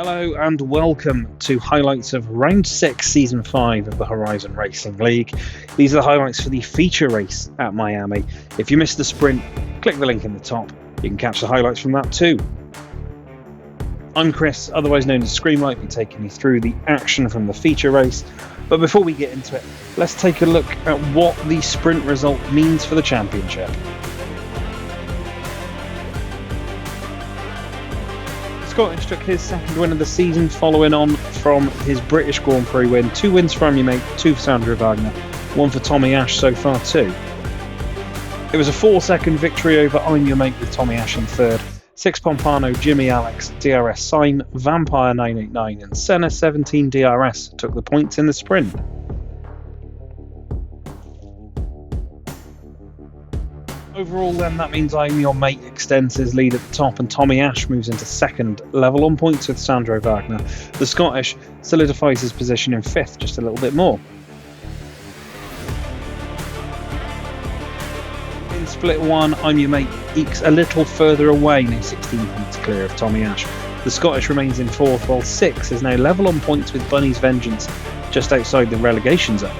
Hello and welcome to highlights of Round 6, Season 5 of the HRZN Racing League. These are the highlights for the feature race at Miami. If you missed the sprint, click the link in the top. You can catch the highlights from that too. I'm Chris, otherwise known as Screamlight, be taking you through the action from the feature race. But before we get into it, let's take a look at what the sprint result means for the championship. Scottish took his second win of the season, following on from his British Grand Prix win. 2 wins for Your Mate, 2 for Sandro Wagner, 1 for Tommy Ash so far too. It was a 4-second victory over I'm Your Mate with Tommy Ash in third. 6 Pompano, Jimmy Alex, DRS Sign, Vampire 989 and Senna 17 DRS took the points in the sprint. Overall then, that means I'm Your Mate extends his lead at the top and Tommy Ash moves into second, level on points with Sandro Wagner. The Scottish solidifies his position in fifth just a little bit more. In split 1, I'm Your Mate ekes a little further away, now 16 points clear of Tommy Ash. The Scottish remains in fourth, while 6 is now level on points with Bunny's Vengeance just outside the relegation zone.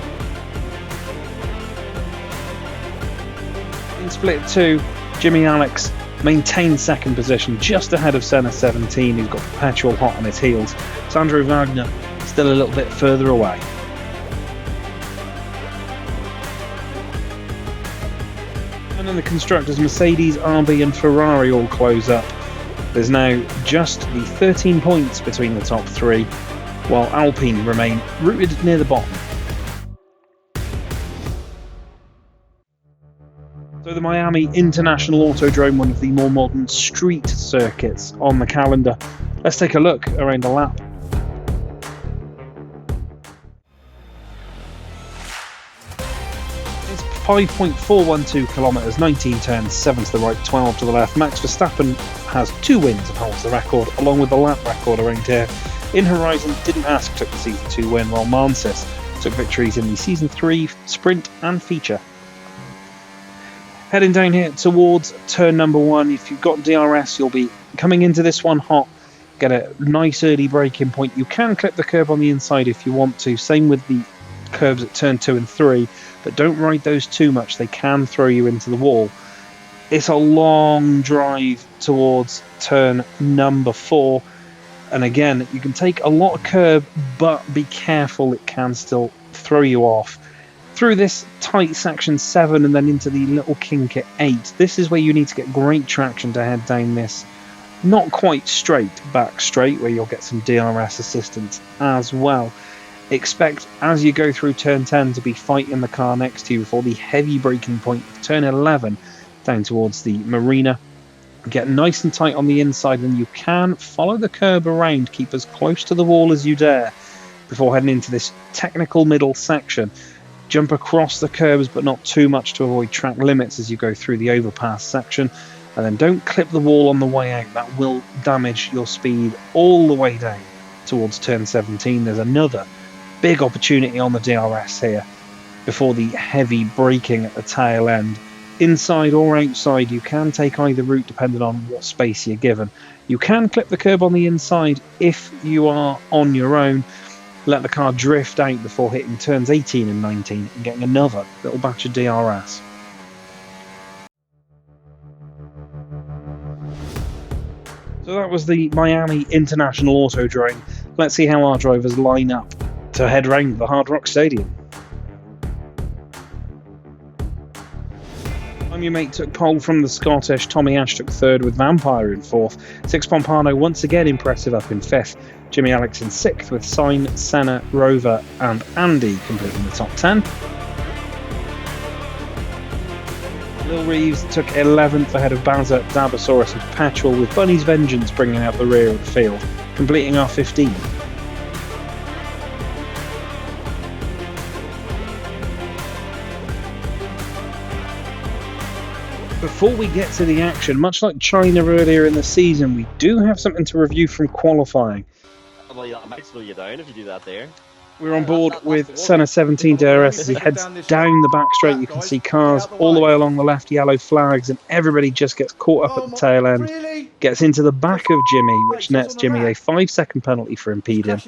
In split 2, Jimmy Alex maintains second position just ahead of Senna 17, who's got Perpetual hot on his heels. Sandro Wagner still a little bit further away. And in the constructors, Mercedes, RB and Ferrari all close up. There's now just the 13 points between the top 3, while Alpine remain rooted near the bottom. So the Miami International Autodrome, one of the more modern street circuits on the calendar. Let's take a look around a lap. It's 5.412 kilometres, 19 turns, 7 to the right, 12 to the left. Max Verstappen has 2 wins and holds the record, along with the lap record around here. In Horizon, Didn't Ask took the Season 2 win, while Mansis took victories in the Season 3 sprint and feature. Heading down here towards turn number 1, if you've got DRS, you'll be coming into this one hot, get a nice early braking point. You can clip the curb on the inside if you want to, same with the curbs at turn 2 and 3, but don't ride those too much, they can throw you into the wall. It's a long drive towards turn number 4, and again, you can take a lot of curb, but be careful, it can still throw you off. Through this tight section 7 and then into the little kink at 8, this is where you need to get great traction to head down this not quite straight back straight, where you'll get some DRS assistance as well. Expect as you go through turn 10 to be fighting the car next to you before the heavy braking point of turn 11 down towards the marina. Get nice and tight on the inside, and you can follow the curb around, keep as close to the wall as you dare before heading into this technical middle section. Jump across the curbs, but not too much to avoid track limits as you go through the overpass section. And then don't clip the wall on the way out, that will damage your speed all the way down towards turn 17. There's another big opportunity on the DRS here before the heavy braking at the tail end. Inside or outside, you can take either route depending on what space you're given. You can clip the curb on the inside if you are on your own. Let the car drift out before hitting turns 18 and 19 and getting another little batch of DRS. So that was the Miami International Autodrome. Let's see how our drivers line up to head round the Hard Rock Stadium. I'm Your Mate took pole from the Scottish, Tommy Ash took third with Vampire in fourth, 6 Pompano once again impressive up in fifth, Jimmy Alex in 6th with Sign, Senna, Rover and Andy completing the top 10. Lil Reeves took 11th ahead of Bowser, Dabosaurus and Perpetual, with Bunny's Vengeance bringing out the rear of the field, completing our 15. Before we get to the action, much like China earlier in the season, we do have something to review from qualifying. Well, I might slow you down if you do that there. We're on board with Senna 17 DRS as he heads down the back straight. You can see cars all the way along the left, yellow flags, and everybody just gets caught up at the tail end. Gets into the back of Jimmy, which nets Jimmy a 5-second penalty for impeding.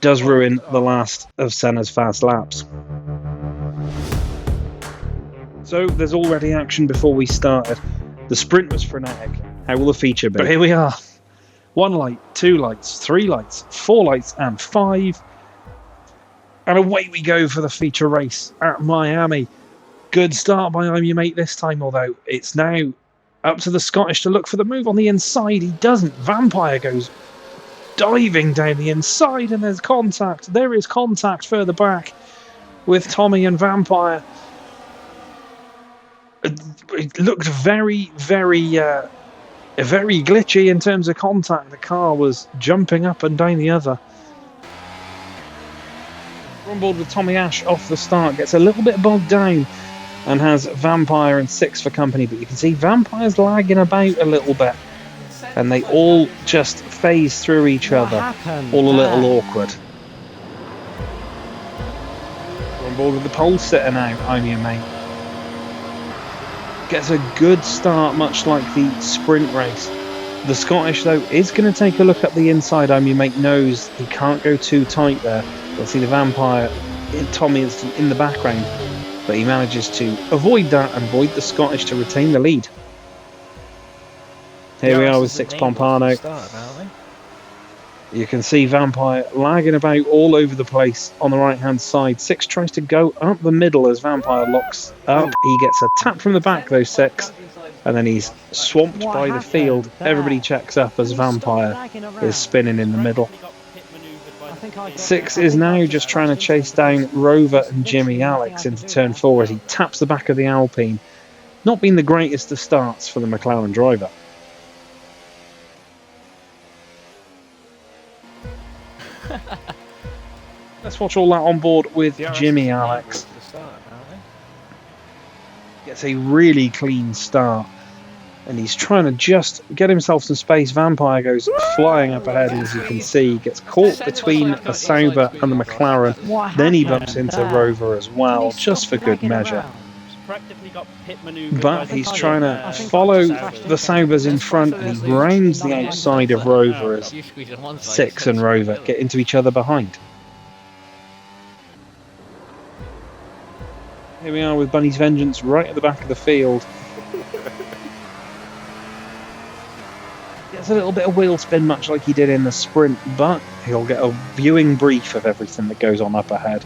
Does ruin the last of Senna's fast laps. So there's already action before we started. The sprint was frenetic. How will the feature be? But here we are. 1 light, 2 lights, 3 lights, 4 lights, and 5. And away we go for the feature race at Miami. Good start by I'm Your Mate this time, although it's now up to the Scottish to look for the move on the inside. He doesn't. Vampire goes diving down the inside, and there's contact. There is contact further back with Tommy and Vampire. It looked very glitchy in terms of contact. The car was jumping up and down the other. We're on board with Tommy Ash off the start. Gets a little bit bogged down and has Vampire and 6 for company. But you can see Vampire's lagging about a little bit. And they all just phase through each other. All a little awkward. We're on board with the pole sitter now, I'm Your Mate. Gets a good start, much like the sprint race. The Scottish, though, is going to take a look at the inside. I'm Your Mate knows he can't go too tight there. You'll see the Vampire, Tommy is in the background, but he manages to avoid that and avoid the Scottish to retain the lead. Here we are with 6 Pompano. You can see Vampire lagging about all over the place on the right-hand side. 6 tries to go up the middle as Vampire locks up. He gets a tap from the back, though, 6. And then he's swamped by the field. Everybody checks up as Vampire is spinning in the middle. 6 is now just trying to chase down Rover and Jimmy Alex into turn 4 as he taps the back of the Alpine. Not been the greatest of starts for the McLaren driver. Let's watch all that on board with Jimmy Alex. Gets a really clean start. And he's trying to just get himself some space. Vampire goes flying up ahead, as you can see. Gets caught between the Sauber and the McLaren. Then he bumps into Rover as well, just for good measure. But he's trying to follow the Saubers in front, and he rounds the outside of Rover as 6 and Rover get into each other behind. Here we are with Bunny's Vengeance right at the back of the field. Gets a little bit of wheel spin, much like he did in the sprint, but he'll get a viewing brief of everything that goes on up ahead.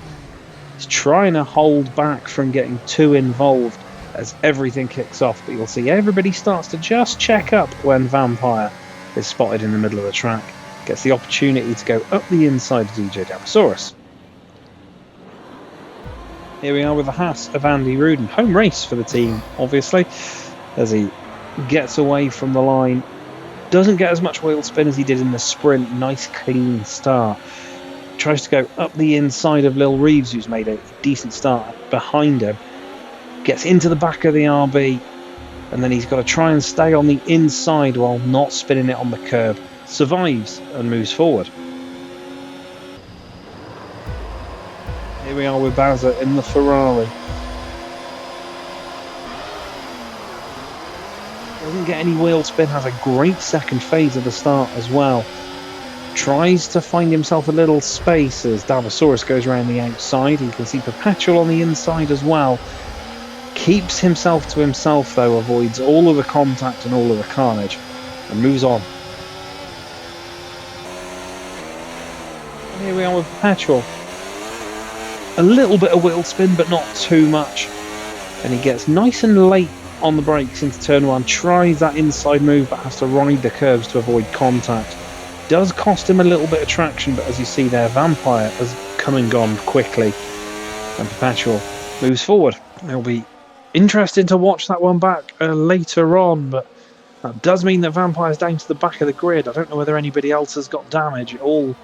He's trying to hold back from getting too involved as everything kicks off, but you'll see everybody starts to just check up when Vampire is spotted in the middle of the track. Gets the opportunity to go up the inside of DJ Damosaurus. Here we are with the Haas of Andy Rudin. Home race for the team, obviously, as he gets away from the line. Doesn't get as much wheel spin as he did in the sprint. Nice clean start. Tries to go up the inside of Lil Reeves, who's made a decent start behind him. Gets into the back of the RB, and then he's got to try and stay on the inside while not spinning it on the curb. Survives and moves forward. Here we are with Bowser in the Ferrari. Doesn't get any wheel spin, has a great second phase of the start as well. Tries to find himself a little space as Damosaurus goes around the outside. You can see Perpetual on the inside as well. Keeps himself to himself though, avoids all of the contact and all of the carnage, and moves on. And here we are with Perpetual. A little bit of wheel spin, but not too much. And he gets nice and late on the brakes into turn 1. Tries that inside move, but has to ride the curves to avoid contact. Does cost him a little bit of traction, but as you see there, Vampire has come and gone quickly. And Perpetual moves forward. It'll be interesting to watch that one back later on, but that does mean that Vampire's down to the back of the grid. I don't know whether anybody else has got damage. It all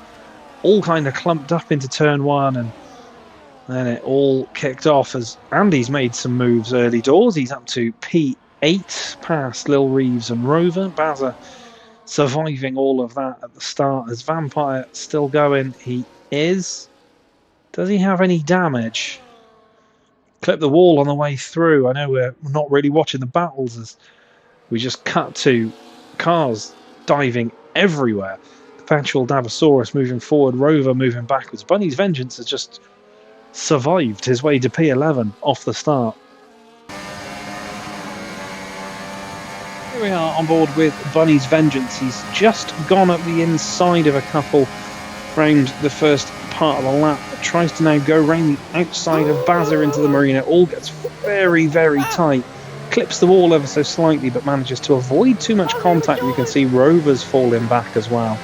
kind of clumped up into turn 1, and then it all kicked off as Andy's made some moves early doors. He's up to P8 past Lil Reeves and Rover. Bazza surviving all of that at the start as Vampire still going. He is... Does he have any damage? Clip the wall on the way through. I know we're not really watching the battles as we just cut to cars diving everywhere. Perpetual Dabosaurus moving forward, Rover moving backwards. Bunny's Vengeance has just survived his way to P11 off the start. Here we are on board with Bunny's Vengeance. He's just gone up the inside of a couple, round the first part of the lap. Tries to now go around the outside of Bazza into the marina. All gets very, very tight. Clips the wall ever so slightly, but manages to avoid too much contact. You can see Rover's falling back as well.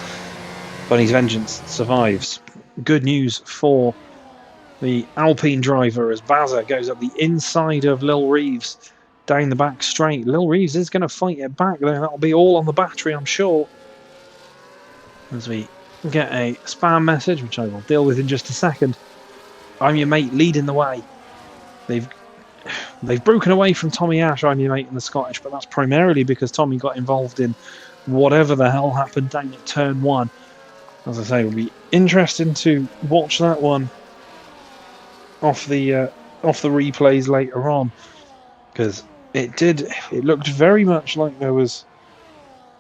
Bunny's Vengeance survives. Good news for the Alpine driver as Bazza goes up the inside of Lil Reeves down the back straight. Lil Reeves is going to fight it back there. That'll be all on the battery, I'm sure. As we get a spam message, which I will deal with in just a second. I'm your mate, leading the way. They've broken away from Tommy Ash, I'm your mate in the Scottish, but that's primarily because Tommy got involved in whatever the hell happened down at turn 1. As I say, it'll be interesting to watch that one off the replays later on, because it looked very much like there was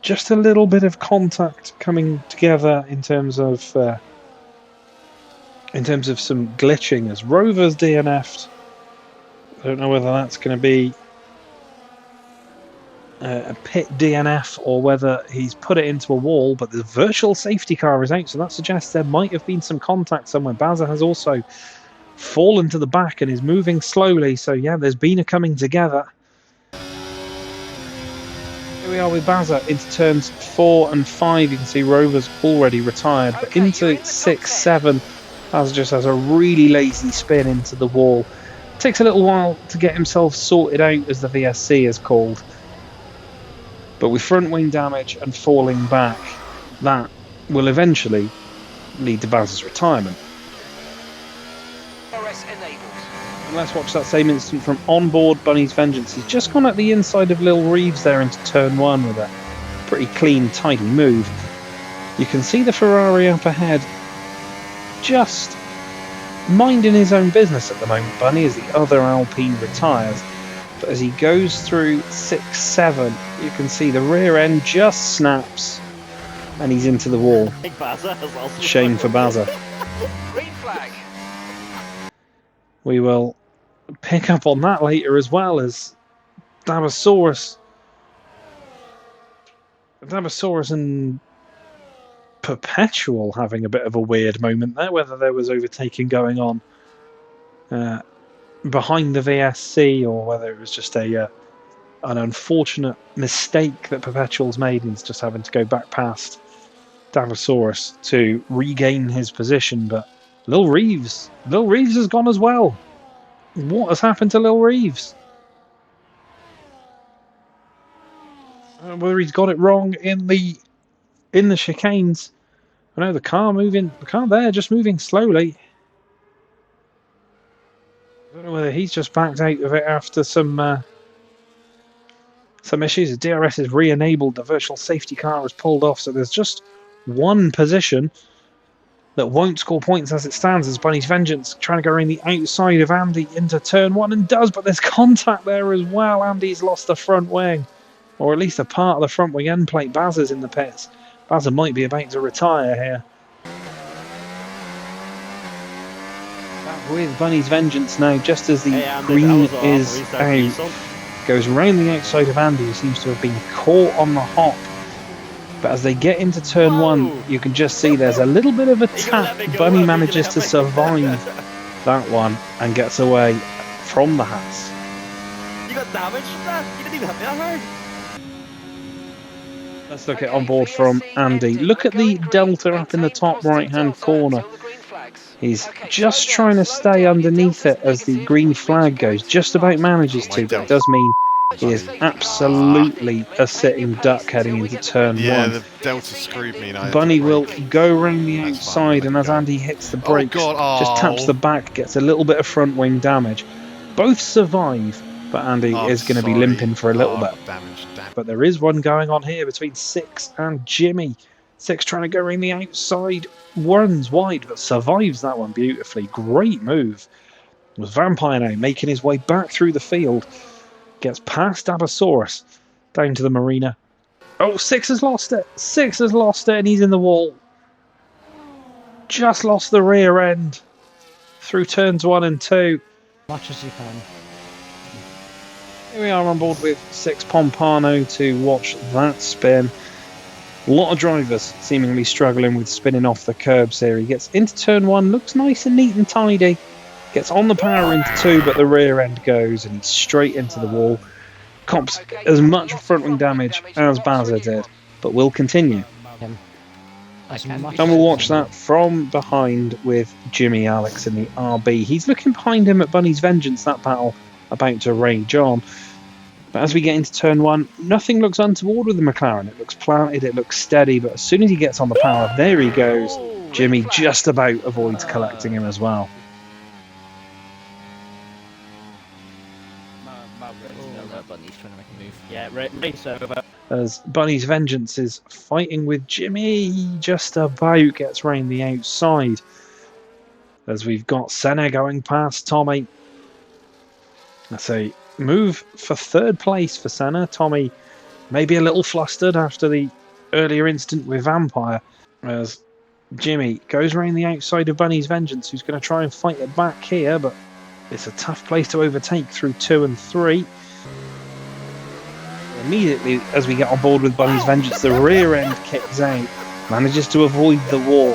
just a little bit of contact coming together in terms of some glitching as Rover's DNF'd. I don't know whether that's going to be a pit DNF or whether he's put it into a wall, but the virtual safety car is out, so that suggests there might have been some contact somewhere. Bazza has also fallen to the back and is moving slowly, so yeah, there's been a coming together. Here we are with Bazza into turns 4 and 5. You can see Rover's already retired, but into 6, 7, Bazza just has a really lazy spin into the wall. Takes a little while to get himself sorted out, as the VSC is called. But with front wing damage and falling back, that will eventually lead to Bazza's retirement. And let's watch that same instant from onboard Bunny's Vengeance. He's just gone at the inside of Lil Reeves there into turn 1 with a pretty clean, tidy move. You can see the Ferrari up ahead just minding his own business at the moment, Bunny, as the other Alpine retires. But as he goes through 6, 7, you can see the rear end just snaps and he's into the wall. Shame for Bazza. We will pick up on that later as well, as Dabosaurus and Perpetual having a bit of a weird moment there, whether there was overtaking going on behind the VSC or whether it was just an unfortunate mistake that Perpetual's made and he's just having to go back past Dabosaurus to regain his position. But Lil Reeves has gone as well. What has happened to Lil Reeves? Whether he's got it wrong in the chicanes. I know the car there just moving slowly. I don't know whether he's just backed out of it after some issues. The DRS is re-enabled, the virtual safety car is pulled off, so there's just one position that won't score points as it stands, as Bunny's Vengeance trying to go around the outside of Andy into turn 1 and does, but there's contact there as well. Andy's lost the front wing, or at least a part of the front wing end plate. Bazza's in the pits. Bazza might be about to retire here. Back with Bunny's Vengeance now, just as the green is out. Goes round the outside of Andy, who seems to have been caught on the hop. But as they get into turn 1, you can just see there's a little bit of a tap. Bunny manages to survive that one and gets away from the Hats. You got damaged from that? You didn't even have that hard. Let's look at on board from Andy. Look at the delta up in the top right-hand corner. He's just trying to stay underneath it as the green flag goes. Just about manages to, but it does mean he is absolutely a sitting duck heading into turn 1. Yeah, the delta screwed me. Bunny will go around the outside, and as Andy hits the brakes, just taps the back, gets a little bit of front wing damage. Both survive, but Andy is going to be limping for a little bit. But there is one going on here between Six and Jimmy. Six trying to go around the outside, runs wide, but survives that one beautifully. Great move. It was Vampire now making his way back through the field. Gets past Abasaurus down to the marina. Oh, Six has lost it. Six has lost it and he's in the wall. Just lost the rear end through turns 1 and 2. Much as you can. Here we are on board with Six Pompano to watch that spin. A lot of drivers seemingly struggling with spinning off the curbs here. He gets into turn 1, looks nice and neat and tidy. Gets on the power into 2, but the rear end goes and he's straight into the wall. Cops as much front wing damage as Bazza did, but will continue. And we'll watch that from behind with Jimmy Alex in the RB. He's looking behind him at Bunny's Vengeance, that battle about to rage on. But as we get into turn 1, nothing looks untoward with the McLaren. It looks planted, it looks steady, but as soon as he gets on the power, there he goes. Jimmy just about avoids collecting him as well. Bunny's trying to make a move. Yeah, race over. As Bunny's Vengeance is fighting with Jimmy, he just about gets round the outside. As we've got Senna going past Tommy. That's a move for 3rd place for Senna. Tommy maybe a little flustered after the earlier incident with Vampire. As Jimmy goes around the outside of Bunny's Vengeance, who's going to try and fight it back here, but it's a tough place to overtake through 2 and 3. Immediately as we get on board with Bunny's Vengeance, the rear end kicks out, manages to avoid the wall,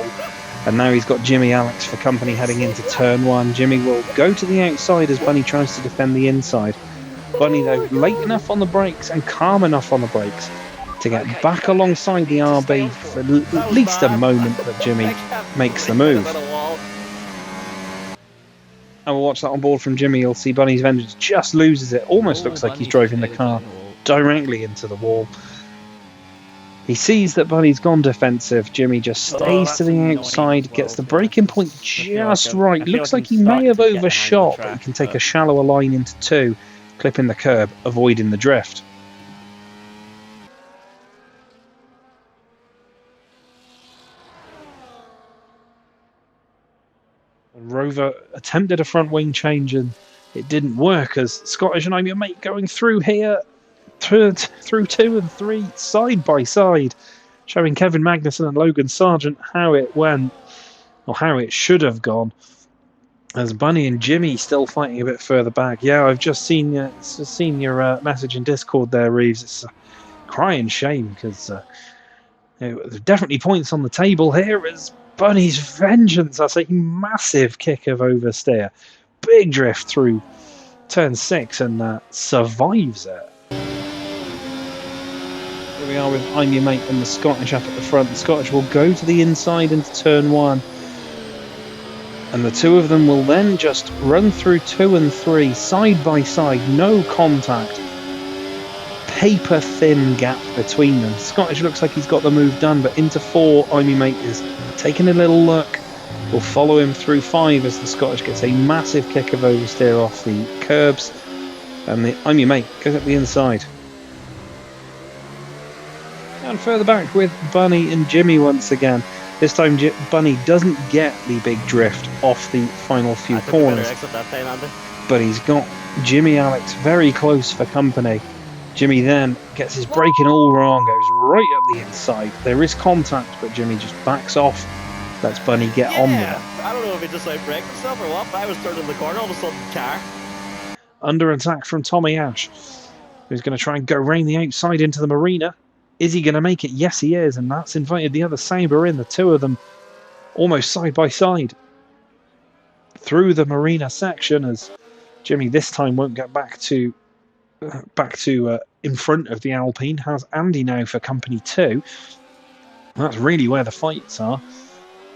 and now he's got Jimmy Alex for company heading into turn 1. Jimmy will go to the outside as Bunny tries to defend the inside. Bunny though late enough on the brakes and calm enough on the brakes to get back alongside the RB for at least a moment that Jimmy makes the move. And we'll watch that on board from Jimmy. You'll see Bunny's Vengeance just loses it. Almost looks like he's driving the car directly into the wall. He sees that Bunny's gone defensive. Jimmy just stays to the outside, gets the braking point just right. Looks like he may have overshot, but he can take a shallower line into 2, clipping the curb, avoiding the drift. Rover attempted a front wing change and it didn't work as Scottish and I'm your mate going through here. Through 2 and 3 side by side, showing Kevin Magnussen and Logan Sargent how it went, or how it should have gone. As Bunny and Jimmy still fighting a bit further back. Yeah, I've just seen your message in Discord there, Reeves. It's a crying shame because there's definitely points on the table here. As Bunny's Vengeance, that's a massive kick of oversteer, big drift through turn 6 and survives it. We are with I'm Your Mate and the Scottish up at the front. The Scottish will go to the inside into turn 1, and the two of them will then just run through 2 and 3 side by side, no contact, paper thin gap between them. Scottish looks like he's got the move done, but into 4 I'm Your Mate is taking a little look. We'll follow him through 5 as the Scottish gets a massive kick of oversteer off the curbs, and the I'm Your Mate goes up the inside. And further back with Bunny and Jimmy once again. This time Bunny doesn't get the big drift off the final few corners, but he's got Jimmy Alex very close for company. Jimmy then gets his braking all wrong, goes right up the inside. There is contact, but Jimmy just backs off, lets Bunny get on there. I don't know if he just like braked himself or what, but I was turning the corner, all of a sudden car. Under attack from Tommy Ash, who's going to try and go round the outside into the marina. Is he going to make it? Yes, he is, and that's invited the other Sabre in, the two of them almost side by side through the marina section, as Jimmy this time won't get back to in front of the Alpine. Has Andy now for company 2. That's really where the fights are.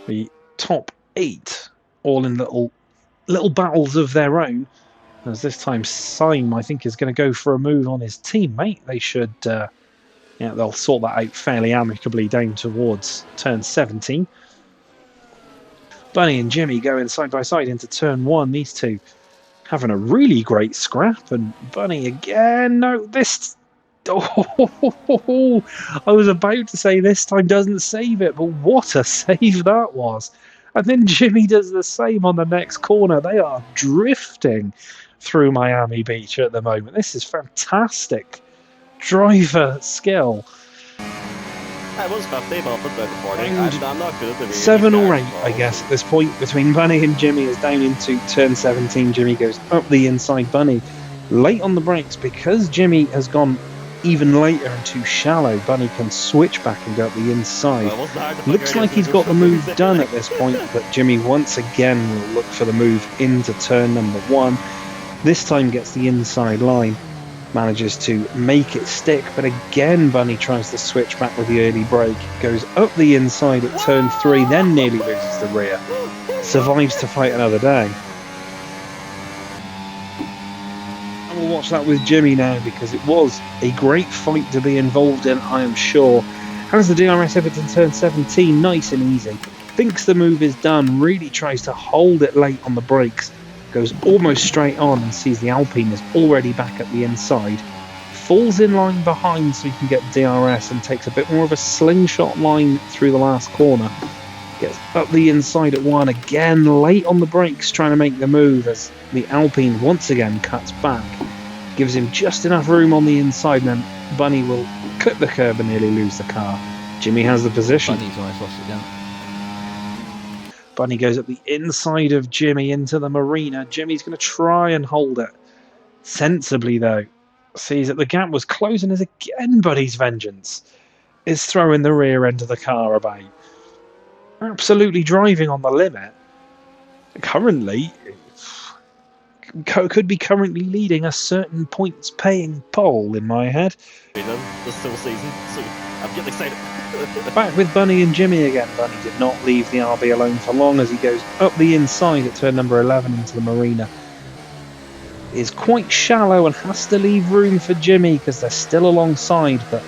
The top 8 all in little battles of their own, as this time Syme I think is going to go for a move on his teammate. They should they'll sort that out fairly amicably down towards turn 17. Bunny and Jimmy going side by side into turn 1. These two having a really great scrap, and Bunny again. No, this Oh, I was about to say this time doesn't save it, but what a save that was. And then Jimmy does the same on the next corner. They are drifting through Miami Beach at the moment. This is fantastic driver skill. I was 50, but I'll put down the 40. And I'm not good at the really 7 or 8, cars I well, guess, so- at this point between Bunny and Jimmy is down into turn 17. Jimmy goes up the inside. Bunny late on the brakes because Jimmy has gone even later and too shallow. Bunny can switch back and go up the inside. Well, it wasn't hard to figure Looks out like who he's was got the gonna move lose done there. at this point, but Jimmy once again will look for the move into turn number 1. This time gets the inside line, manages to make it stick, but again Bunny tries to switch back with the early brake, goes up the inside at turn 3, then nearly loses the rear, survives to fight another day. And we'll watch that with Jimmy now, because it was a great fight to be involved in, I am sure. Has the DRS Everton turn 17, nice and easy, thinks the move is done, really tries to hold it late on the brakes, goes almost straight on and sees the Alpine is already back at the inside, falls in line behind so he can get DRS and takes a bit more of a slingshot line through the last corner, gets up the inside at 1, again late on the brakes trying to make the move as the Alpine once again cuts back, gives him just enough room on the inside, and then Bunny will clip the curb and nearly lose the car. Jimmy has the position. Bunny's almost lost it down. Bunny goes up the inside of Jimmy into the marina. Jimmy's going to try and hold it. Sensibly, though, sees that the gap was closing as again Bunny's vengeance is throwing the rear end of the car about. Absolutely driving on the limit. Currently, could be currently leading a certain points paying poll in my head. This whole season, so I'm getting excited. Back with Bunny and Jimmy again. Bunny did not leave the RB alone for long as he goes up the inside at turn number 11 into the marina. Is quite shallow and has to leave room for Jimmy because they're still alongside, but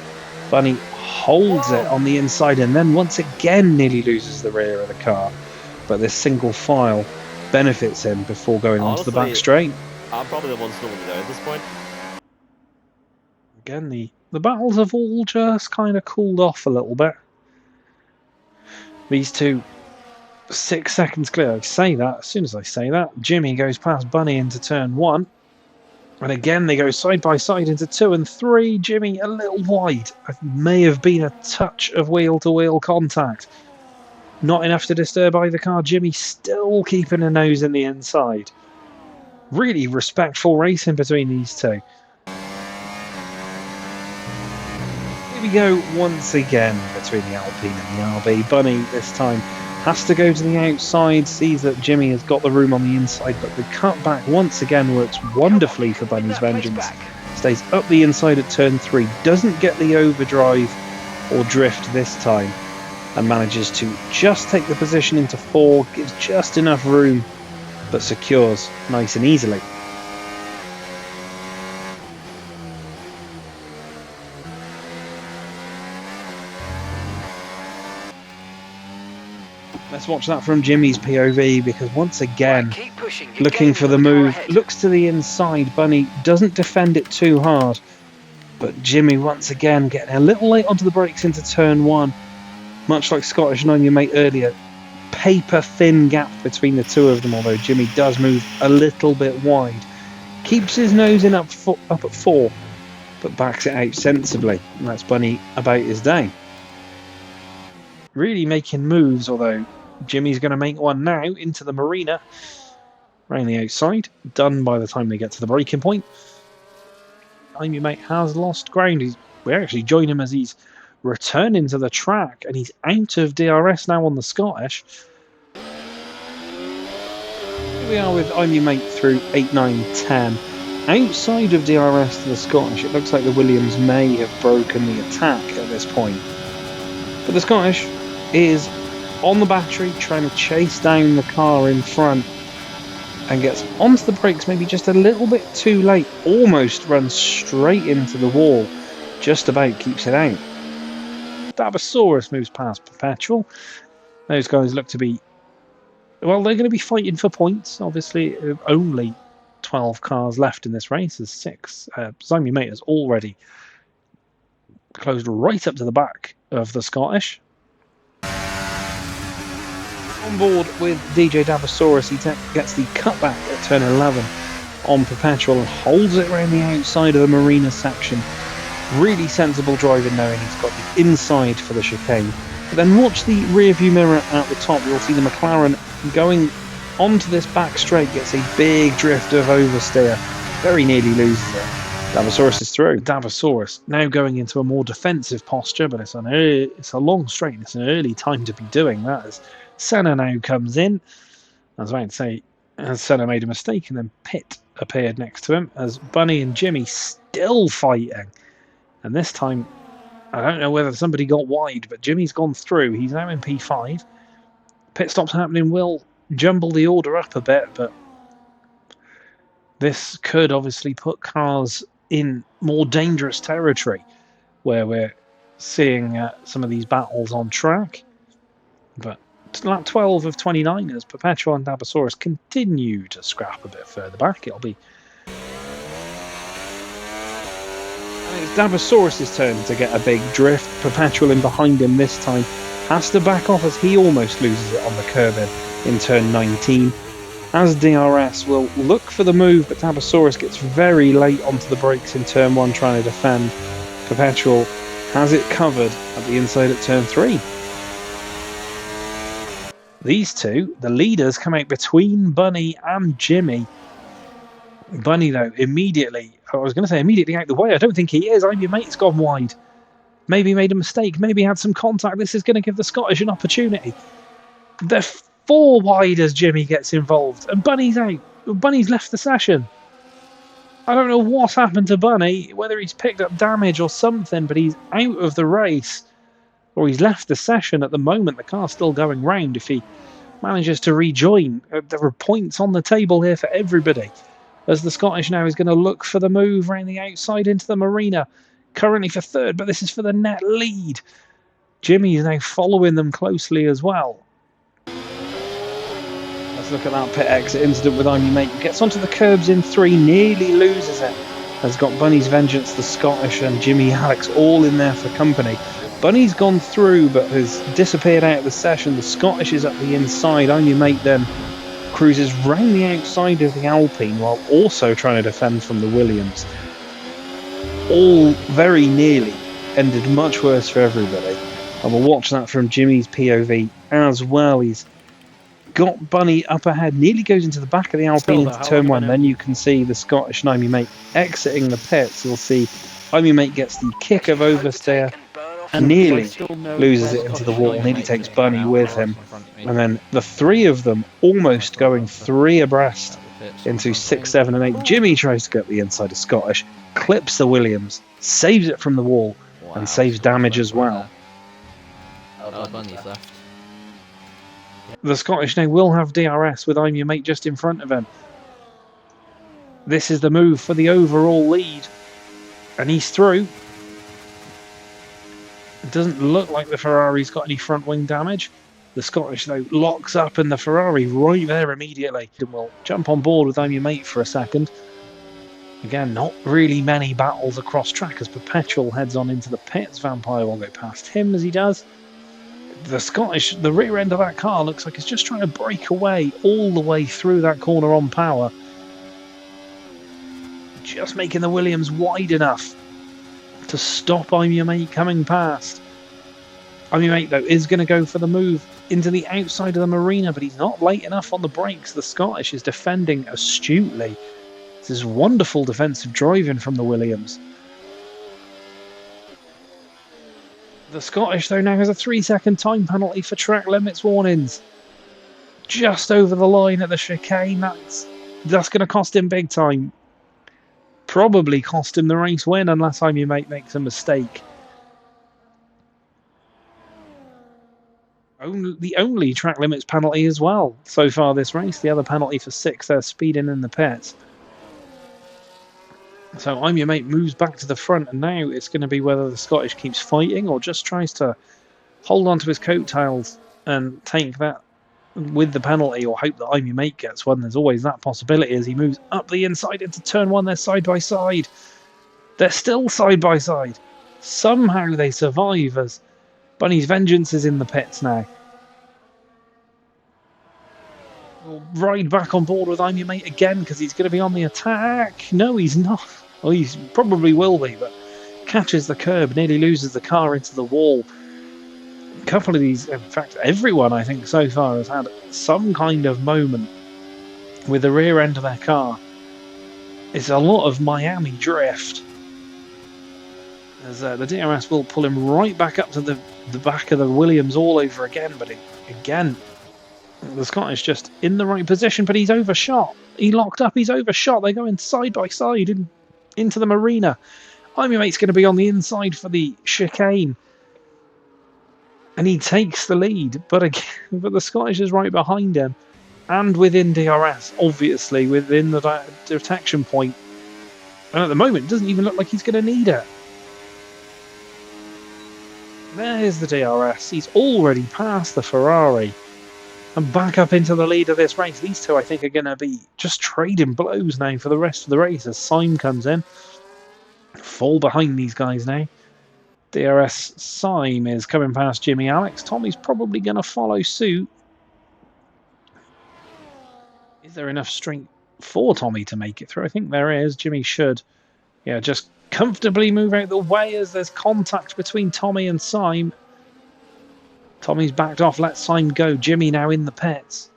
Bunny holds it on the inside and then once again nearly loses the rear of the car. But this single file benefits him before going onto the back straight. I'm probably the one slowing it down at this point. Again, the battles have all just kind of cooled off a little bit. These two, 6 seconds clear. I say that, as soon as I say that, Jimmy goes past Bunny into turn 1. And again, they go side by side into 2 and 3. Jimmy a little wide. It may have been a touch of wheel-to-wheel contact. Not enough to disturb either car. Jimmy still keeping a nose in the inside. Really respectful racing between these two. Here we go once again between the Alpine and the RB. Bunny this time has to go to the outside, sees that Jimmy has got the room on the inside, but the cutback once again works wonderfully for Bunny's vengeance. Stays up the inside at turn 3, doesn't get the overdrive or drift this time, and manages to just take the position into 4, gives just enough room, but secures nice and easily. Let's watch that from Jimmy's POV, because once again, looking for the move, looks to the inside. Bunny doesn't defend it too hard, but Jimmy once again getting a little late onto the brakes into turn 1. Much like Scottish and On Your Mate earlier, paper thin gap between the two of them, although Jimmy does move a little bit wide. Keeps his nose in up at 4, but backs it out sensibly, and that's Bunny about his day. Really making moves, although Jimmy's going to make one now into the marina. Around the outside. Done by the time they get to the braking point. I'm Your Mate has lost ground. We actually join him as he's returning to the track, and he's out of DRS now on the Scottish. Here we are with I'm Your Mate through 8, 9, 10. Outside of DRS to the Scottish, it looks like the Williams may have broken the attack at this point. But the Scottish is on the battery trying to chase down the car in front and gets onto the brakes maybe just a little bit too late, almost runs straight into the wall, just about keeps it out. Dabasaurus moves past Perpetual. Those guys look to be, well, they're going to be fighting for points. Obviously, only 12 cars left in this race. There's 6. I'm Your Mate has already closed right up to the back of the Scottish. On board with DJ Dabasaurus, he gets the cutback at turn 11 on Perpetual and holds it around the outside of the Marina section. Really sensible driving, knowing he's got the inside for the chicane. But then watch the rear view mirror at the top. You'll see the McLaren going onto this back straight, gets a big drift of oversteer. Very nearly loses it. Dabasaurus is through. Dabasaurus now going into a more defensive posture, but it's a long straight. It's an early time to be doing that as Senna now comes in. I was about to say, as Senna made a mistake, and then Pitt appeared next to him as Bunny and Jimmy still fighting. And this time, I don't know whether somebody got wide, but Jimmy's gone through. He's now in P5. Pit stops happening will jumble the order up a bit, but this could obviously put cars in more dangerous territory where we're seeing some of these battles on track. But lap 12 of 29 as Perpetual and Dabasaurus continue to scrap a bit further back. It'll be... And it's Dabasaurus' turn to get a big drift. Perpetual in behind him this time has to back off as he almost loses it on the curb in turn 19. As DRS will look for the move, but Dabasaurus gets very late onto the brakes in turn 1 trying to defend. Perpetual has it covered at the inside at turn 3. These two, the leaders, come out between Bunny and Jimmy. Bunny, though, immediately out the way. I don't think he is. I'm your mate's gone wide. Maybe made a mistake. Maybe had some contact. This is going to give the Scottish an opportunity. They're 4 wide as Jimmy gets involved. And Bunny's out. Bunny's left the session. I don't know what's happened to Bunny, whether he's picked up damage or something, but he's out of the race. Or he's left the session at the moment. The car's still going round. If he manages to rejoin, there are points on the table here for everybody. As the Scottish now is going to look for the move around the outside into the Marina. Currently for third, but this is for the net lead. Jimmy is now following them closely as well. Let's look at that pit exit incident with I'm Your Mate. Gets onto the curbs in 3, nearly loses it. Has got Bunny's Vengeance, the Scottish, and Jimmy Alex all in there for company. Bunny's gone through but has disappeared out of the session. The Scottish is up the inside. I'm Your Mate then cruises round the outside of the Alpine while also trying to defend from the Williams. All very nearly ended much worse for everybody. And we'll watch that from Jimmy's POV as well. He's got Bunny up ahead, nearly goes into the back of the Alpine into turn 1. Then you can see the Scottish and I'm Your Mate exiting the pits. You'll see I'm Your Mate gets the kick of oversteer, nearly loses it into the wall, nearly takes Bunny with him. And then the 3 of them almost going 3 abreast into 6, 7 and 8. Jimmy tries to get the inside of Scottish, clips the Williams, saves it from the wall, and saves damage as well. Bunny's left. The Scottish now will have DRS with I'm Your Mate just in front of him. This is the move for the overall lead. And he's through. It doesn't look like the Ferrari's got any front wing damage. The Scottish, though, locks up and the Ferrari right there immediately. And we'll jump on board with I'm Your Mate for a second. Again, not really many battles across track as Perpetual heads on into the pits. Vampire will go past him as he does. The Scottish, the rear end of that car looks like it's just trying to break away all the way through that corner on power. Just making the Williams wide enough to stop I'm Your Mate coming past. I'm Your Mate, though, is going to go for the move into the outside of the Marina, but he's not late enough on the brakes. The Scottish is defending astutely. This is wonderful defensive driving from the Williams. The Scottish, though, now has a 3-second time penalty for track limits warnings. Just over the line at the chicane. That's going to cost him big time. Probably cost him the race win unless I'm Your Mate makes a mistake. The only track limits penalty as well so far this race. The other penalty for 6, they're speeding in the pits. So I'm Your Mate moves back to the front, and now it's going to be whether the Scottish keeps fighting or just tries to hold on to his coattails and take that with the penalty, or hope that I'm Your Mate gets one. There's always that possibility as he moves up the inside into turn 1. They're side by side. They're still side by side. Somehow they survive as Bunny's Vengeance is in the pits now. We'll ride back on board with I'm Your Mate again because he's going to be on the attack. No, he's not. Well, he probably will be, but catches the curb, nearly loses the car into the wall. A couple of these, in fact, everyone I think so far has had some kind of moment with the rear end of their car. It's a lot of Miami drift. As the DRS will pull him right back up to the back of the Williams all over again, but again, the Scottish just in the right position, but he's overshot. He locked up, he's overshot. They're going side by side into the marina. I'm Your Mate's going to be on the inside for the chicane. And he takes the lead, but the Scottish is right behind him. And within DRS, obviously, within the detection point. And at the moment, it doesn't even look like he's going to need it. There's the DRS. He's already passed the Ferrari. And back up into the lead of this race. These two, I think, are going to be just trading blows now for the rest of the race as Syme comes in. Fall behind these guys now. DRS Syme is coming past Jimmy Alex. Tommy's probably going to follow suit. Is there enough strength for Tommy to make it through? I think there is. Jimmy should, just comfortably move out the way as there's contact between Tommy and Syme. Tommy's backed off, let Syme go. Jimmy now in the pits.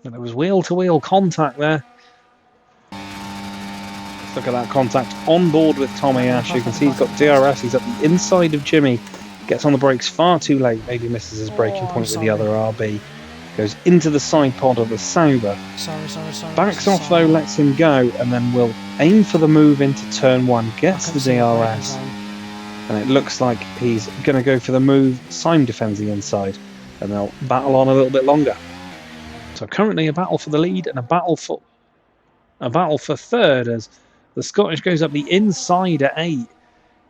But there was wheel-to-wheel contact there. Let's look at that contact on board with Tommy Ash. You can see he's got DRS. He's at the inside of Jimmy. Gets on the brakes far too late. Maybe misses his braking point with the other RB. Goes into the side pod of the Sauber. Sorry. Backs off though, lets him go, and then will aim for the move into turn 1. Gets the DRS. And it looks like he's going to go for the move. Syme defends the inside. And they'll battle on a little bit longer. So currently a battle for the lead and a battle for third as the Scottish goes up the inside at 8.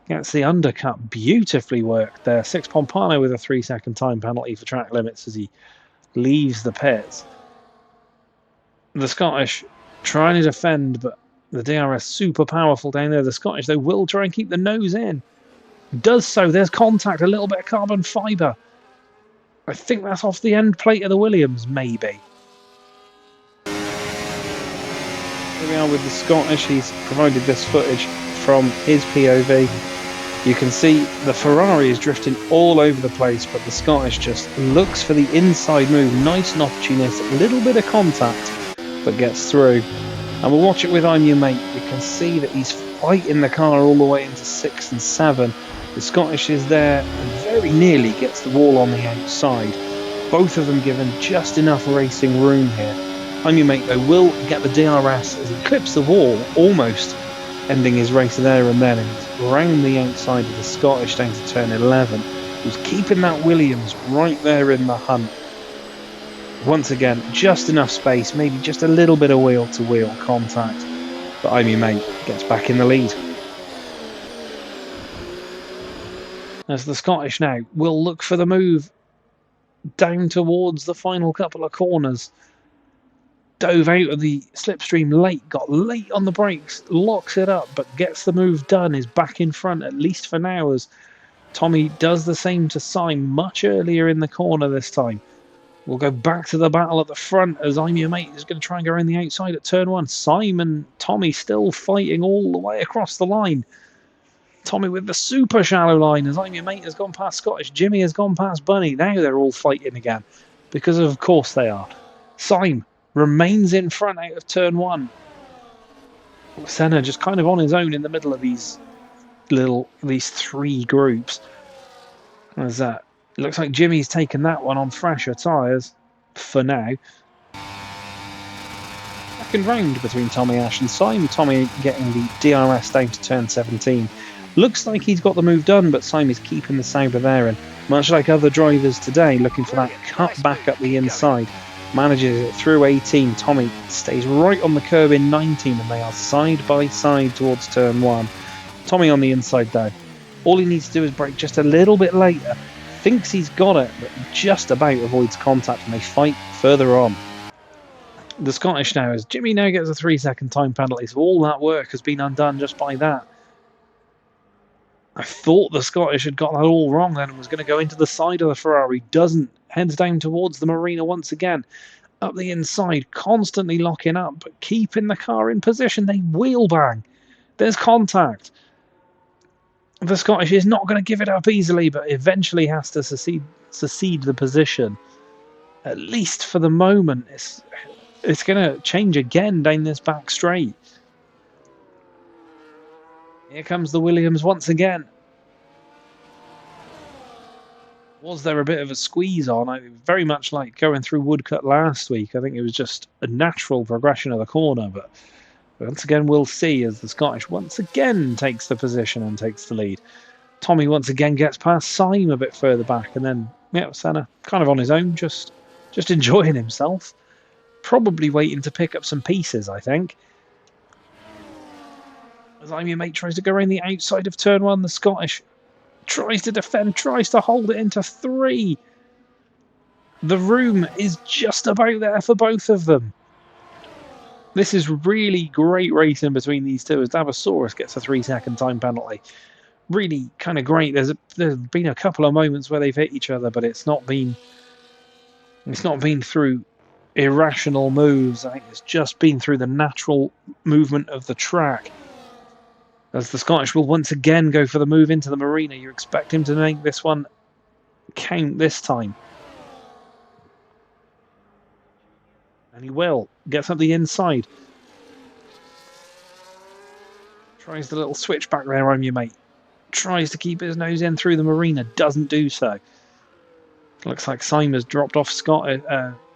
Gets the undercut. Beautifully worked there. Six Pompano with a 3-second time penalty for track limits as he leaves the pits. The Scottish trying to defend, but the DRS super powerful down there. The Scottish, though, will try and keep the nose in. Does so. There's contact, a little bit of carbon fibre. I think that's off the end plate of the Williams, maybe. Here we are with the Scottish. He's provided this footage from his POV. You can see the Ferrari is drifting all over the place, but the Scottish just looks for the inside move. Nice and opportunistic, a little bit of contact, but gets through. And we'll watch it with I'm Your Mate. You can see that he's fighting the car all the way into 6 and 7. The Scottish is there and very nearly gets the wall on the outside. Both of them given just enough racing room here. I'm Your Mate, though, will get the DRS as he clips the wall, almost ending his race there and then. And he's round the outside of the Scottish down to turn 11. Who's keeping that Williams right there in the hunt. Once again, just enough space, maybe just a little bit of wheel-to-wheel contact. But I'm Your Mate gets back in the lead. As the Scottish now will look for the move down towards the final couple of corners. Dove out of the slipstream late, got late on the brakes, locks it up, but gets the move done, is back in front, at least for now, as Tommy does the same to Syme much earlier in the corner this time. We'll go back to the battle at the front as I'm Your Mate is going to try and go around the outside at turn 1. Syme and Tommy still fighting all the way across the line. Tommy with the super shallow line as I'm Your Mate has gone past Scottish. Jimmy has gone past Bunny. Now they're all fighting again. Because of course they are. Syme remains in front out of turn 1. Senna just kind of on his own in the middle of these three groups. As that it looks like Jimmy's taken that one on fresher tyres for now. Second round between Tommy Ash and Syme. Tommy getting the DRS down to turn 17. Looks like he's got the move done, but Syme is keeping the Sauber there, and much like other drivers today, looking for that cut back up the inside. Manages it through 18. Tommy stays right on the curb in 19, and they are side by side towards turn 1. Tommy on the inside though. All he needs to do is brake just a little bit later. Thinks he's got it, but just about avoids contact, and they fight further on. The Scottish now, as Jimmy now gets a 3-second time penalty, so all that work has been undone just by that. I thought the Scottish had got that all wrong then and was going to go into the side of the Ferrari. Doesn't. Heads down towards the Marina once again. Up the inside, constantly locking up, but keeping the car in position. They wheel bang. There's contact. The Scottish is not going to give it up easily, but eventually has to secede the position. At least for the moment, it's going to change again down this back straight. Here comes the Williams once again. Was there a bit of a squeeze on? Very much like going through Woodcut last week. I think it was just a natural progression of the corner, but once again we'll see as the Scottish once again takes the position and takes the lead. Tommy once again gets past Syme a bit further back, and then Senna kind of on his own, just enjoying himself. Probably waiting to pick up some pieces, I think. As I'm your mate tries to go around the outside of turn one, the Scottish tries to defend, tries to hold it into 3. The room is just about there for both of them. This is really great racing between these two as Davasaurus gets a 3-second time penalty. Really kind of great. There's been a couple of moments where they've hit each other, but it's not been through irrational moves. I think it's just been through the natural movement of the track. As the Scottish will once again go for the move into the Marina. You expect him to make this one count this time. And he will. Gets up the inside. Tries the little switch back there, I'm your mate. Tries to keep his nose in through the Marina. Doesn't do so. Looks like Simon's dropped off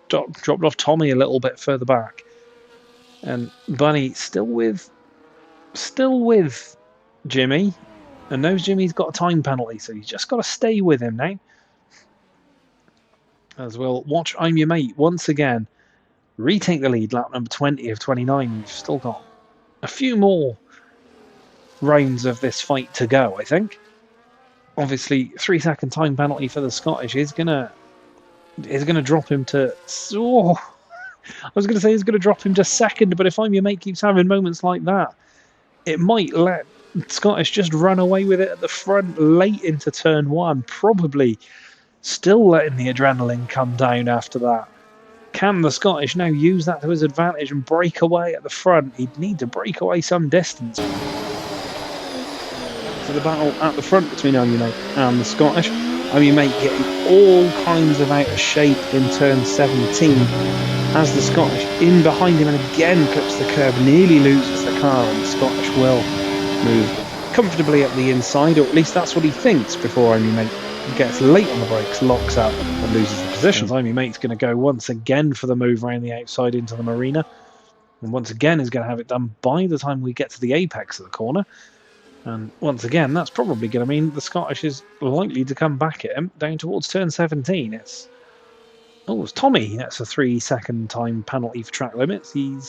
dropped off Tommy a little bit further back. And Bunny still with Jimmy, and knows Jimmy's got a time penalty, so he's just got to stay with him now. As we'll watch I'm Your Mate once again retake the lead, lap number 20 of 29. We've still got a few more rounds of this fight to go, I think. Obviously, 3-second time penalty for the Scottish is gonna drop him to. I was gonna say he's gonna drop him to second, but if I'm Your Mate keeps having moments like that, it might let Scottish just run away with it at the front late into turn one, probably still letting the adrenaline come down after that. Can the Scottish now use that to his advantage and break away at the front? He'd need to break away some distance. So the battle at the front between I'm Your Mate and the Scottish. I'm Your Mate getting all kinds of out of shape in turn 17 as the Scottish in behind him and again clips the curb, nearly loses the car, and the Scottish will move comfortably up the inside, or at least that's what he thinks before I'm Your Mate gets late on the brakes, locks up and loses the position. I'm Your Mate's going to go once again for the move around the outside into the Marina, and once again is going to have it done by the time we get to the apex of the corner. And once again, that's probably going to mean the Scottish is likely to come back at him down towards turn 17. It's Tommy. That's a 3-second time penalty for track limits. He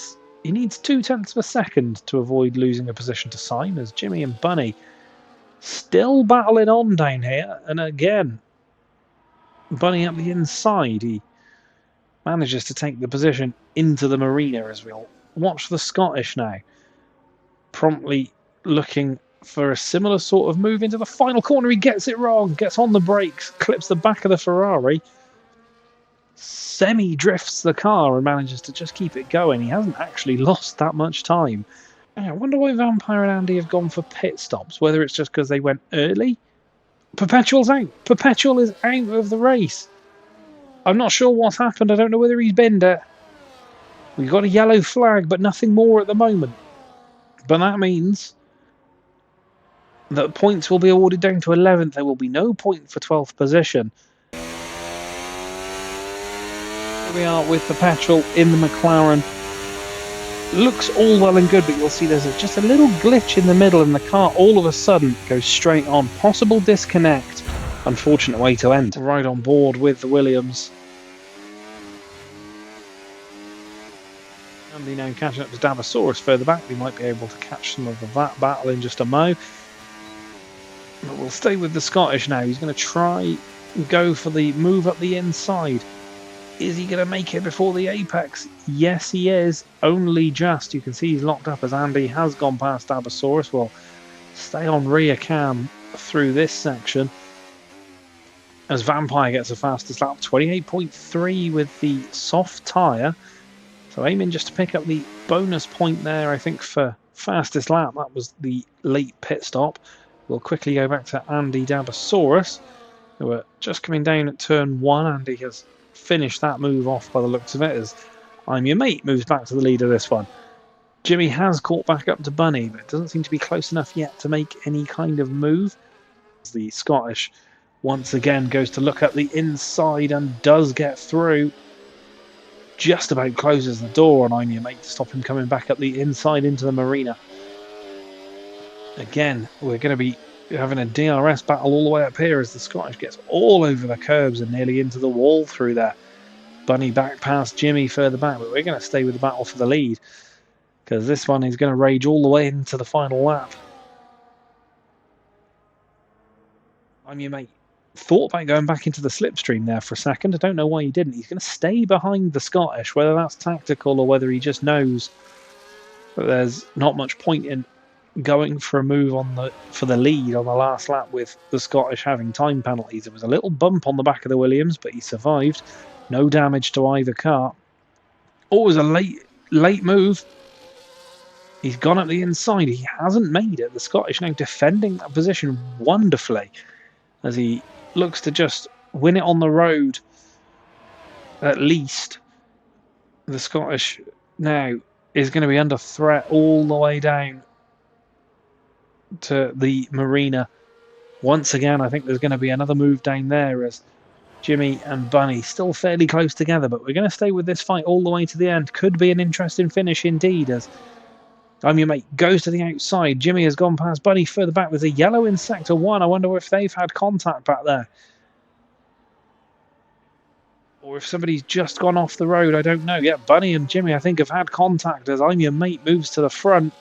needs 0.2 of a second to avoid losing a position to Syme, as Jimmy and Bunny still battling on down here. And again, Bunny up the inside. He manages to take the position into the Marina, as we'll watch the Scottish now promptly looking for a similar sort of move into the final corner. He gets it wrong, gets on the brakes, clips the back of the Ferrari, semi-drifts the car and manages to just keep it going. He hasn't actually lost that much time. I wonder why Vampire and Andy have gone for pit stops, whether it's just because they went early. Perpetual's out. Perpetual is out of the race. I'm not sure what's happened. I don't know whether he's binned it. We've got a yellow flag, but nothing more at the moment. But that means that points will be awarded down to 11th. There will be no point for 12th position. Here we are with Perpetual in the McLaren. Looks all well and good, but you'll see there's just a little glitch in the middle and the car all of a sudden goes straight on. Possible disconnect. Unfortunate way to end. Right on board with the Williams. Andy now catching up to Davasaurus further back. We might be able to catch some of that battle in just a mo. But we'll stay with the Scottish now. He's going to try and go for the move up the inside. Is he going to make it before the apex? Yes, he is. Only just. You can see he's locked up as Andy has gone past Davasaurus. Will stay on rear cam through this section as Vampire gets the fastest lap, 28.3 with the soft tyre. So aiming just to pick up the bonus point there, I think, for fastest lap. That was the late pit stop. We'll quickly go back to Andy Dabasaurus, who are just coming down at turn 1. Andy has finished that move off by the looks of it, as I'm Your Mate moves back to the lead of this one. Jimmy has caught back up to Bunny, but doesn't seem to be close enough yet to make any kind of move. The Scottish once again goes to look at the inside and does get through. Just about closes the door on I'm Your Mate to stop him coming back up the inside into the marina. Again, we're going to be having a DRS battle all the way up here as the Scottish gets all over the curbs and nearly into the wall through there. Bunny back past Jimmy further back, but we're going to stay with the battle for the lead because this one is going to rage all the way into the final lap. I'm Your Mate thought about going back into the slipstream there for a second. I don't know why he didn't. He's going to stay behind the Scottish, whether that's tactical or whether he just knows that there's not much point in going for a move for the lead on the last lap with the Scottish having time penalties. There was a little bump on the back of the Williams, but he survived. No damage to either car. Oh, it was a late move. He's gone up the inside. He hasn't made it. The Scottish now defending that position wonderfully as he looks to just win it on the road. At least the Scottish now is going to be under threat all the way down to the marina. Once again, I think there's going to be another move down there as Jimmy and Bunny still fairly close together, but we're going to stay with this fight all the way to the end. Could be an interesting finish indeed as I'm Your Mate goes to the outside. Jimmy has gone past Bunny further back. There's a yellow in sector 1. I wonder if they've had contact back there. Or if somebody's just gone off the road. I don't know. Yeah, Bunny and Jimmy, I think, have had contact as I'm Your Mate moves to the front.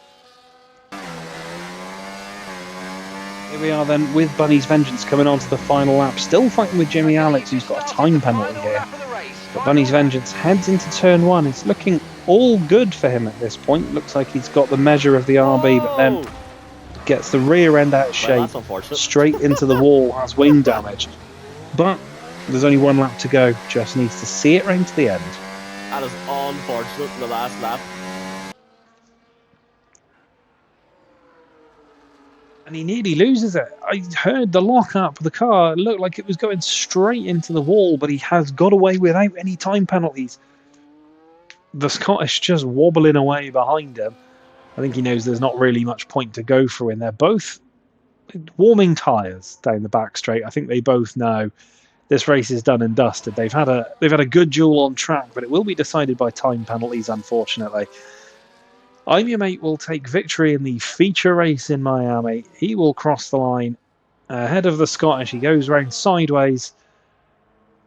Here we are then with Bunny's Vengeance coming on to the final lap. Still fighting with Jimmy Alex, who's got a time penalty here. But Bunny's Vengeance heads into turn 1. It's looking all good for him at this point. Looks like he's got the measure of the RB, but then gets the rear end out of shape, straight into the wall, has wing damage. But there's only one lap to go. Just needs to see it round to the end. That is unfortunate in the last lap. And he nearly loses it. I heard the lock-up. The car looked like it was going straight into the wall, but he has got away without any time penalties. The Scottish just wobbling away behind him. I think he knows there's not really much point to go through in there. Both warming tyres down the back straight. I think they both know this race is done and dusted. They've had a good duel on track, but it will be decided by time penalties, unfortunately. I'm Your Mate will take victory in the feature race in Miami. He will cross the line ahead of the Scottish. He goes round sideways.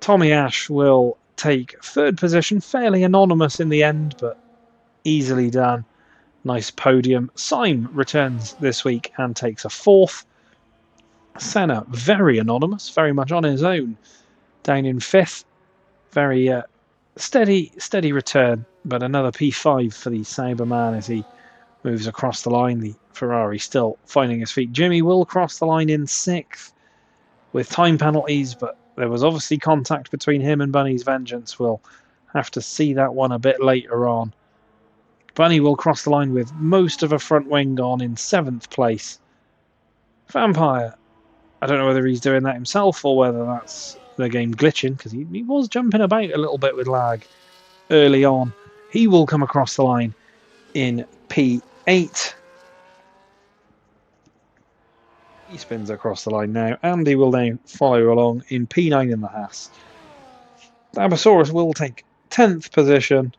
Tommy Ash will take third position. Fairly anonymous in the end, but easily done. Nice podium. Syme returns this week and takes a fourth. Senna, very anonymous, very much on his own, down in fifth. Very steady return, but another P5 for the Sauberman as he moves across the line. The Ferrari still finding his feet. Jimmy will cross the line in sixth with time penalties, but there was obviously contact between him and Bunny's Vengeance. We'll have to see that one a bit later on. Bunny will cross the line with most of a front wing gone in seventh place. Vampire, I don't know whether he's doing that himself or whether that's the game glitching, because he was jumping about a little bit with lag early on. He will come across the line in P8. He spins across the line now. Andy will now follow along in P9 in the Haas. Dabasaurus will take 10th position.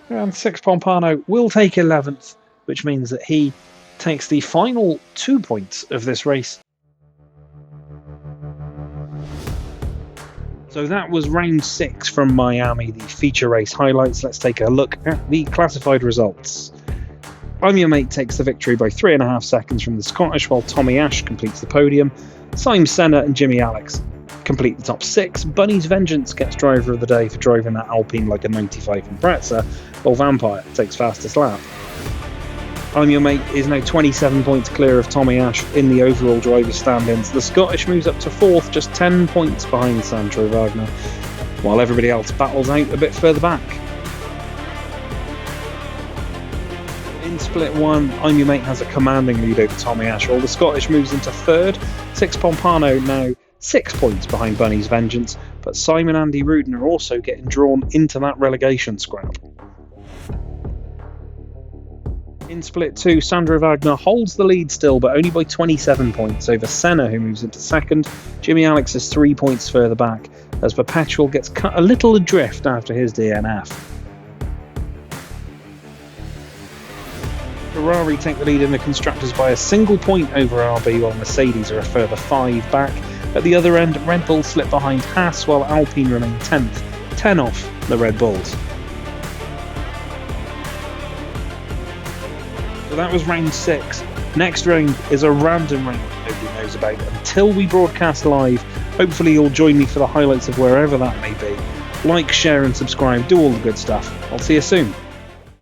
And Six Pompano will take 11th, which means that he takes the final 2 points of this race. So that was round 6 from Miami, the feature race highlights. Let's take a look at the classified results. I'm Your Mate takes the victory by 3.5 seconds from the Scottish, while Tommy Ash completes the podium. Syme, Senna and Jimmy Alex complete the top 6. Bunny's Vengeance gets driver of the day for driving that Alpine like a 95 in Bretzer, while Vampire takes fastest lap. I'm Your Mate is now 27 points clear of Tommy Ash in the overall driver standings. The Scottish moves up to 4th, just 10 points behind Sandro Wagner, while everybody else battles out a bit further back. In Split 1, I'm Your Mate has a commanding lead over Tommy Ash, while the Scottish moves into 3rd. Six Pompano now 6 points behind Bunny's Vengeance, but Simon Andy Rudin are also getting drawn into that relegation scrap. In Split 2, Sandro Wagner holds the lead still, but only by 27 points over Senna, who moves into 2nd. Jimmy Alex is 3 points further back, as Perpetual gets cut a little adrift after his DNF. Ferrari take the lead in the Constructors by a single point over RB, while Mercedes are a further 5 back. At the other end, Red Bull slip behind Haas, while Alpine remain 10th, 10 off the Red Bulls. So that was round 6. Next round is a random round that nobody knows about until we broadcast live. Hopefully you'll join me for the highlights of wherever that may be. Like, share and subscribe, do all the good stuff. I'll see you soon.